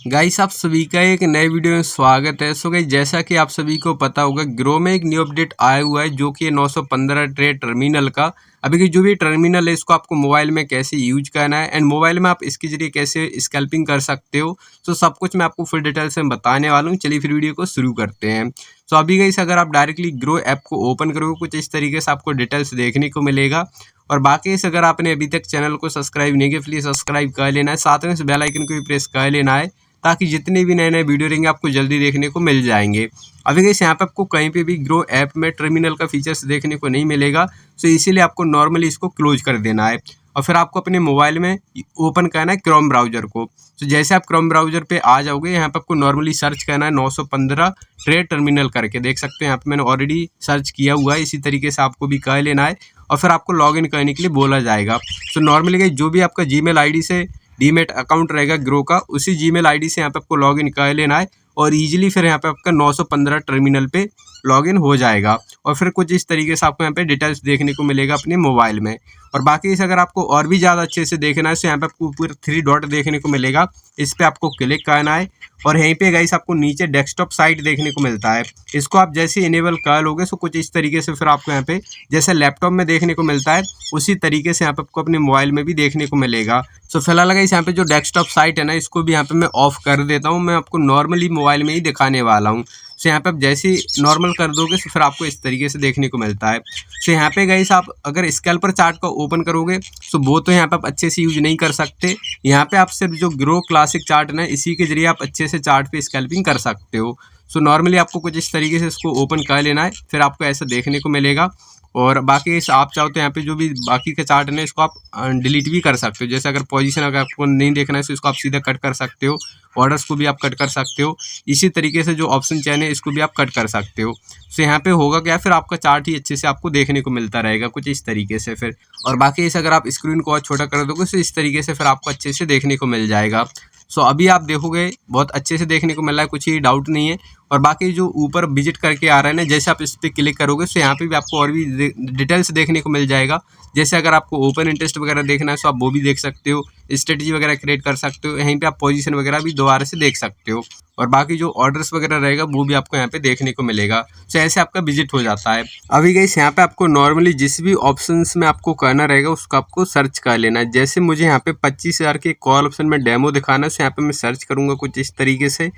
Guys आप सभी का एक नए वीडियो में स्वागत है। सो गाइस जैसा कि आप सभी को पता होगा ग्रो में एक न्यू अपडेट आया हुआ है जो कि 915 ट्रे टर्मिनल का। अभी की जो भी टर्मिनल है इसको आपको मोबाइल में कैसे यूज करना है एंड मोबाइल में आप इसके जरिए कैसे स्कैल्पिंग कर सकते हो। तो सब कुछ मैं आपको फुल डिटेल से बताने वाला हूँ। चलिए फिर वीडियो को शुरू करते हैं। तो अभी गाइस अगर आप डायरेक्टली ग्रो ऐप को ओपन करोगे कुछ इस तरीके से आपको डिटेल्स देखने को मिलेगा। और बाकी इस अगर आपने अभी तक चैनल को सब्सक्राइब नहीं किया प्लीज़ सब्सक्राइब कर लेना है, साथ में इस बेल आइकन को भी प्रेस कर लेना है ताकि जितने भी नए नए वीडियो रहेंगे आपको जल्दी देखने को मिल जाएंगे। अभी गाइस यहाँ पे आपको कहीं पे भी ग्रो ऐप में टर्मिनल का फीचर्स देखने को नहीं मिलेगा, तो इसीलिए आपको नॉर्मली इसको क्लोज कर देना है और फिर आपको अपने मोबाइल में ओपन करना है क्रोम ब्राउजर को। तो जैसे आप क्रोम ब्राउजर पे आ जाओगे यहाँ पे आपको नॉर्मली सर्च करना है 915 ट्रे टर्मिनल करके, देख सकते हैं यहाँ पे मैंने ऑलरेडी सर्च किया हुआ है। इसी तरीके से आपको भी कर लेना है और फिर आपको लॉगिन करने के लिए बोला जाएगा। तो नॉर्मली जो भी आपका जीमेल आईडी से डीमेट अकाउंट रहेगा ग्रो का, उसी जीमेल आईडी से यहाँ पे आपको लॉगिन कर लेना है और इजीली फिर यहाँ पे आपका 915 टर्मिनल पे लॉगिन हो जाएगा। और फिर कुछ इस तरीके से आपको यहाँ पे डिटेल्स देखने को मिलेगा अपने मोबाइल में। और बाकी इस अगर आपको और भी ज़्यादा अच्छे से देखना है तो यहाँ पे आपको ऊपर 3 डॉट देखने को मिलेगा, इस पर आपको क्लिक करना है और यहीं पे गाइस आपको नीचे डेस्कटॉप साइट देखने को मिलता है। इसको आप जैसे इनेबल कर लोगे तो कुछ इस तरीके से फिर आपको यहाँ पे जैसे लैपटॉप में देखने को मिलता है उसी तरीके से यहाँ पे आपको अपने मोबाइल में भी देखने को मिलेगा। सो फिलहाल गाइस यहाँ पे जो डेस्कटॉप साइट है ना इसको भी यहाँ पे मैं ऑफ कर देता हूँ। मैं आपको नॉर्मली मोबाइल में ही दिखाने वाला हूँ। सो यहाँ पे आप जैसे ही नॉर्मल कर दोगे तो फिर आपको इस तरीके से देखने को मिलता है। सो यहाँ पे गाइस आप अगर स्कैल्पर चार्ट को ओपन करोगे तो वो तो यहाँ पे आप अच्छे से यूज नहीं कर सकते। यहाँ पे आप सिर्फ जो ग्रो क्लासिक चार्ट है ना इसी के जरिए आप अच्छे से चार्ट पे स्कैल्पिंग कर सकते हो। सो नॉर्मली आपको कुछ इस तरीके से इसको ओपन कर लेना है, फिर आपको ऐसा देखने को मिलेगा। और बाकी आप चाहो तो यहाँ पे जो भी बाकी के चार्ट है इसको आप डिलीट भी कर सकते हो। जैसे अगर पोजीशन अगर आपको नहीं देखना है तो इसको आप सीधा कट कर सकते हो, ऑर्डर्स को भी आप कट कर सकते हो। इसी तरीके से जो ऑप्शन चैन है इसको भी आप कट कर सकते हो। तो यहाँ पे होगा क्या, फिर आपका चार्ट ही अच्छे से आपको देखने को मिलता रहेगा कुछ इस तरीके से फिर। और बाकी इस अगर आप स्क्रीन को और छोटा कर दोगे तो इस तरीके से फिर आपको अच्छे से देखने को मिल जाएगा। सो अभी आप देखोगे बहुत अच्छे से देखने को मिल रहा है, कुछ ही डाउट नहीं है। और बाकी जो ऊपर विजिट करके आ रहा है ना, जैसे आप इस पर क्लिक करोगे तो यहाँ पे भी आपको और भी डिटेल्स देखने को मिल जाएगा। जैसे अगर आपको ओपन इंटरेस्ट वगैरह देखना है तो आप वो भी देख सकते हो, स्ट्रेटजी वगैरह क्रिएट कर सकते हो, यहीं पे आप पोजीशन वगैरह भी दोबारा से देख सकते हो। और बाकी जो ऑर्डर्स वगैरह रहेगा वो भी आपको यहाँ पे देखने को मिलेगा। तो ऐसे आपका विजिट हो जाता है। अभी गाइस यहाँ पे आपको नॉर्मली जिस भी ऑप्शंस में आपको करना रहेगा उसको आपको सर्च कर लेना है। जैसे मुझे यहाँ पे 25,000 के कॉल ऑप्शन में डेमो दिखाना है तो यहाँ पे मैं सर्च करूँगा कुछ इस तरीके से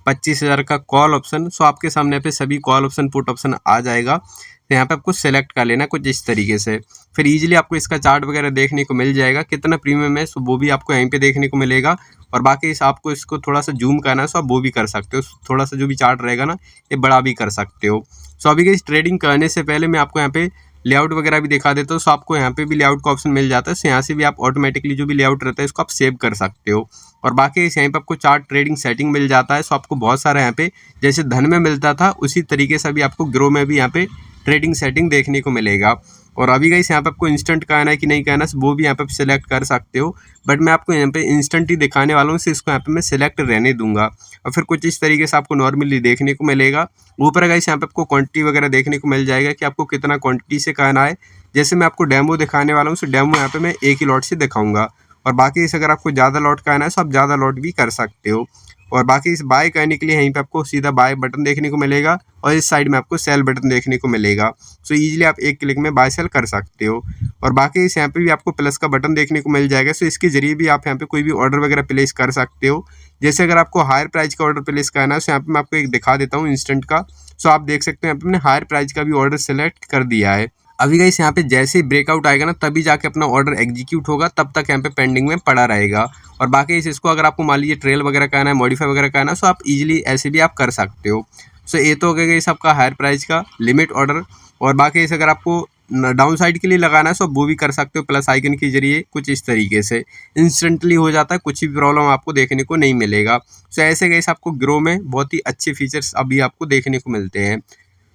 25,000 का कॉल ऑप्शन। सो आपके सामने पे सभी कॉल ऑप्शन पुट ऑप्शन आ जाएगा। तो यहाँ पे आपको सेलेक्ट कर लेना कुछ इस तरीके से, फिर इजीली आपको इसका चार्ट वगैरह देखने को मिल जाएगा। कितना प्रीमियम है सो वो भी आपको यहीं पे देखने को मिलेगा। और बाकी आपको इसको थोड़ा सा जूम करना है सो आप वो भी कर सकते हो, थोड़ा सा जो भी चार्ट रहेगा ना ये बड़ा भी कर सकते हो। सो अभी इस ट्रेडिंग करने से पहले मैं आपको यहाँ पे लेआउट वगैरह भी दिखा देता हूँ। सो आपको यहाँ पे भी लेआउट का ऑप्शन मिल जाता है। सो यहाँ से भी आप ऑटोमेटिकली जो भी लेआउट रहता है इसको आप सेव कर सकते हो। और बाकी इस यहाँ पे आपको चार्ट ट्रेडिंग सेटिंग मिल जाता है। सो आपको बहुत सारा यहाँ पे जैसे धन में मिलता था उसी तरीके से भी आपको ग्रो में भी यहाँ पे ट्रेडिंग सेटिंग देखने को मिलेगा। और अभी गाइस यहाँ पे आपको इंस्टेंट करना है कि नहीं करना वो भी यहाँ पे सिलेक्ट कर सकते हो, बट मैं आपको यहाँ पे इंस्टेंट ही दिखाने वाला हूँ, इसको यहाँ पे मैं सिलेक्ट रहने दूंगा। और फिर कुछ इस तरीके से आपको नॉर्मली देखने को मिलेगा। ऊपर गाइस यहाँ पे आपको क्वांटिटी वगैरह देखने को मिल जाएगा कि आपको कितना क्वांटिटी से करना है। जैसे मैं आपको डेमो दिखाने वाला हूँ तो डेमो यहाँ पे मैं एक ही लॉट से दिखाऊंगा। और बाकी इस अगर आपको ज़्यादा लॉट करना है तो आप ज़्यादा लॉट भी कर सकते हो। और बाकी इस बाय करने के लिए यहीं पे आपको सीधा बाय बटन देखने को मिलेगा और इस साइड में आपको सेल बटन देखने को मिलेगा। सो इजीली आप एक क्लिक में बाय सेल कर सकते हो। और बाकी इस यहाँ पे भी आपको प्लस का बटन देखने को मिल जाएगा। सो इसके जरिए भी आप यहाँ पे कोई भी ऑर्डर वगैरह प्लेस कर सकते हो। जैसे अगर आपको हायर प्राइस का ऑर्डर प्लेस करना है तो यहाँ पे मैं आपको एक दिखा देता हूँ इंस्टेंट का। सो आप देख सकते हो यहाँ पे मैंने हायर प्राइस का भी ऑर्डर सेलेक्ट कर दिया है। अभी गाइस यहाँ पे जैसे ही ब्रेकआउट आएगा ना तभी जाके अपना ऑर्डर एग्जीक्यूट होगा, तब तक यहाँ पे पेंडिंग में पड़ा रहेगा। और बाकी इसको अगर आपको मान लीजिए ट्रेल वगैरह करना है, मॉडिफाई वगैरह करना है तो आप इजीली ऐसे भी आप कर सकते हो। सो ये तो हो गया इस आपका हायर प्राइस का लिमिट ऑर्डर। और बाकी इस अगर आपको डाउन साइड के लिए लगाना है तो वो भी कर सकते हो प्लस आइकन के जरिए। कुछ इस तरीके से इंस्टेंटली हो जाता है, कुछ भी प्रॉब्लम आपको देखने को नहीं मिलेगा। सो ऐसे गाइस आपको ग्रो में बहुत ही अच्छे फीचर्स अभी आपको देखने को मिलते हैं।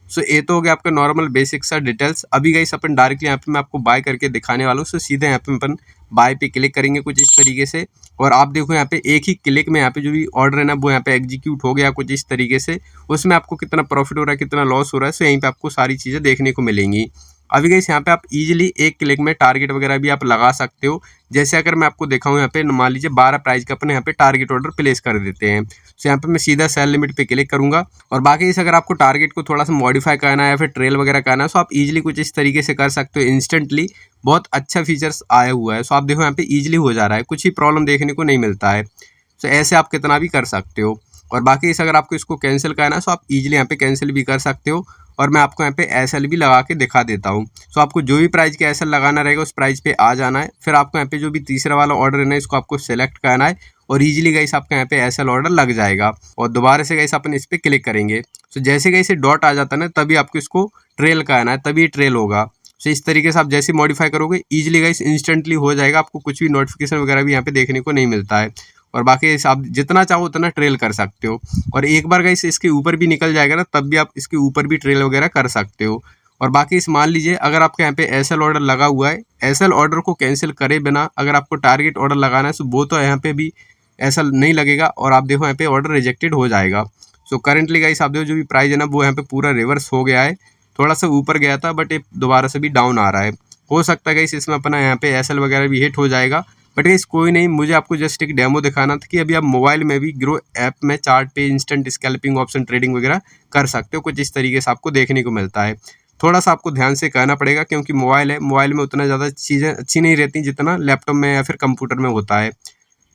सो ये तो हो गया आपका नॉर्मल बेसिक सा डिटेल्स। अभी गाइस अपन डायरेक्टली यहाँ पे मैं आपको बाय करके दिखाने वाला हूँ। सो सीधे यहाँ पे अपन बाय पे क्लिक करेंगे कुछ इस तरीके से। और आप देखो यहाँ पे एक ही क्लिक में यहाँ पे जो भी ऑर्डर है ना वो यहाँ पे एग्जीक्यूट हो गया कुछ इस तरीके से। उसमें आपको कितना प्रॉफिट हो रहा है कितना लॉस हो रहा है सो यहीं पे आपको सारी चीज़ें देखने को मिलेंगी। अभी गाइस यहाँ पे आप इजीली एक क्लिक में टारगेट वगैरह भी आप लगा सकते हो। जैसे अगर मैं आपको दिखाऊं यहाँ पे मान लीजिए 12 प्राइस का अपन यहाँ पे टारगेट ऑर्डर प्लेस कर देते हैं। तो यहाँ पे मैं सीधा सेल लिमिट पे क्लिक करूंगा और बाकी इस अगर आपको टारगेट को थोड़ा सा मॉडिफाई करना है या फिर ट्रेल वगैरह करना है तो आप इजीली कुछ इस तरीके से कर सकते हो। इंस्टेंटली बहुत अच्छा फीचर्स आया हुआ है। सो आप देखो यहाँ पे इजीली हो जा रहा है, कुछ ही प्रॉब्लम देखने को नहीं मिलता है। सो ऐसे आप कितना भी कर सकते हो। और बाकी इस अगर आपको इसको कैंसिल करना है तो आप इजीली यहाँ पे कैंसिल भी कर सकते हो। और मैं आपको यहाँ पे एसएल भी लगा के दिखा देता हूँ। सो आपको जो भी प्राइस के एसएल लगाना रहेगा उस प्राइस पे आ जाना है। फिर आपको यहाँ पे जो भी तीसरा वाला ऑर्डर है ना इसको आपको सेलेक्ट करना है और इजीली गाइस आपका यहाँ पे एसएल ऑर्डर लग जाएगा। और दोबारा से गाइस अपन इस पर क्लिक करेंगे। सो जैसे गाइस डॉट आ जाता है ना तभी आपको इसको ट्रेल करना है, तभी ट्रेल होगा। सो इस तरीके से आप जैसे मॉडिफाई करोगे इजीली गाइस इंस्टेंटली हो जाएगा। आपको कुछ भी नोटिफिकेशन वगैरह भी यहाँ पे देखने को नहीं मिलता है। और बाकी आप जितना चाहो उतना ट्रेल कर सकते हो। और एक बार गाइस इसके ऊपर भी निकल जाएगा ना तब भी आप इसके ऊपर भी ट्रेल वगैरह कर सकते हो। और बाकी इस मान लीजिए अगर आपके यहाँ पे एसएल ऑर्डर लगा हुआ है, एसएल ऑर्डर को कैंसिल करे बिना अगर आपको टारगेट ऑर्डर लगाना है तो वो तो यहाँ पे भी एसएल नहीं लगेगा और आप देखो यहाँ पे ऑर्डर रिजेक्टेड हो जाएगा। सो करेंटली गाइस आप देखो जो भी प्राइस है ना वो यहाँ पे पूरा रिवर्स हो गया है। थोड़ा सा ऊपर गया था बट ये दोबारा से भी डाउन आ रहा है। हो सकता है गाइस इसमें अपना यहाँ पे एसएल वगैरह भी हिट हो जाएगा। बट गाइस कोई नहीं, मुझे आपको जस्ट एक डेमो दिखाना था कि अभी आप मोबाइल में भी ग्रो ऐप में चार्ट पे इंस्टेंट स्कैल्पिंग ऑप्शन ट्रेडिंग वगैरह कर सकते हो। कुछ इस तरीके से आपको देखने को मिलता है। थोड़ा सा आपको ध्यान से करना पड़ेगा क्योंकि मोबाइल है, मोबाइल में उतना ज़्यादा चीज़ें अच्छी नहीं रहती जितना लैपटॉप में या फिर कंप्यूटर में होता है।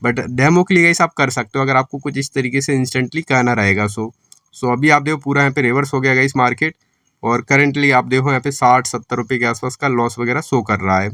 बट डेमो के लिए गाइस आप कर सकते हो अगर आपको कुछ इस तरीके से इंस्टेंटली करना रहेगा। सो अभी आप देखो पूरा यहाँ पे रिवर्स हो गया गाइस मार्केट। और करेंटली आप देखो यहाँ पे 60-70 रुपये के आसपास का लॉस वगैरह शो कर रहा है।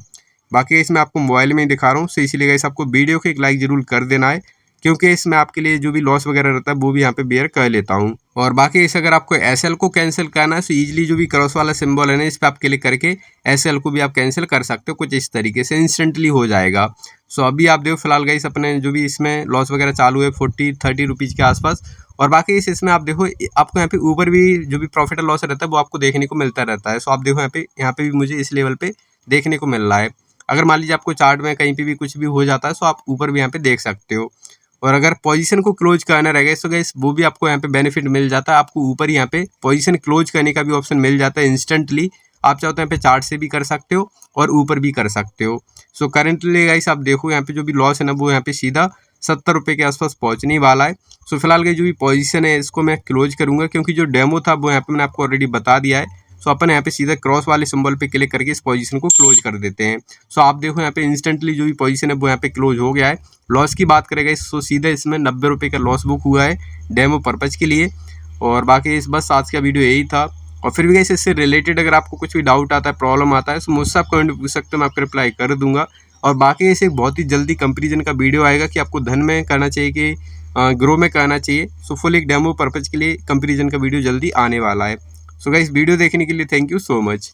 बाकी इसमें आपको मोबाइल में ही दिखा रहा हूँ। सो इसीलिए गाइस आपको वीडियो को एक लाइक जरूर कर देना है क्योंकि इसमें आपके लिए जो भी लॉस वगैरह रहता है वो भी यहाँ पे बेयर कर लेता हूँ। और बाकी इस अगर आपको एसएल को कैंसिल करना है तो ईजिली जो भी क्रॉस वाला सिंबल है ना इस पर आप क्लिक करके एसएल को भी आप कैंसिल कर सकते हो। कुछ इस तरीके से इंस्टेंटली हो जाएगा। सो अभी आप देखो फिलहाल गाइस अपने जो भी इसमें लॉस वगैरह चालू है 40-30 रुपीज़ के आसपास। और बाकी इसमें आप देखो आपको यहाँ पे ऊपर भी जो भी प्रॉफिट और लॉस रहता है वो आपको देखने को मिलता रहता है। सो आप देखो यहाँ पे भी मुझे इस लेवल पे देखने को मिल रहा है। अगर मान लीजिए आपको चार्ट में कहीं पे भी कुछ भी हो जाता है तो आप ऊपर भी यहाँ पे देख सकते हो। और अगर पोजीशन को क्लोज करना रहेगा तो गाइस वो भी आपको यहाँ पे बेनिफिट मिल जाता है। आपको ऊपर यहाँ पे पोजीशन क्लोज करने का भी ऑप्शन मिल जाता है इंस्टेंटली। आप चाहो तो यहाँ पे चार्ट से भी कर सकते हो और ऊपर भी कर सकते हो। सो करेंटली गाइस आप देखो यहाँ पे जो भी लॉस है ना वो यहाँ पे सीधा 70 रुपये के आसपास पहुँचने वाला है। सो फिलहाल की जो भी पोजीशन है इसको मैं क्लोज करूँगा क्योंकि जो डेमो था वो यहाँ पे मैंने आपको ऑलरेडी बता दिया है। सो अपन यहाँ पे सीधा क्रॉस वाले सिंबल पे क्लिक करके इस पोजीशन को क्लोज कर देते हैं। सो आप देखो यहाँ पे इंस्टेंटली जो भी पोजीशन है वो यहाँ पे क्लोज हो गया है। लॉस की बात करेगा सो सीधा इसमें 90 रुपये का लॉस बुक हुआ है डेमो पर्पज़ के लिए। और बाकी इस बस आज का वीडियो यही था। और फिर भी गाइस इससे रिलेटेड अगर आपको कुछ भी डाउट आता है, प्रॉब्लम आता है तो मुझसे आप कमेंट पूछ सकते हो, मैं आपको रिप्लाई कर दूंगा। और बाकी इसे बहुत ही जल्दी कंपेरिजन का वीडियो आएगा कि आपको धन में करना चाहिए कि ग्रो में करना चाहिए। सो फुल एक डेमो पर्पज़ के लिए कंपेरिजन का वीडियो जल्दी आने वाला है। सो गाइस वीडियो देखने के लिए थैंक यू सो मच।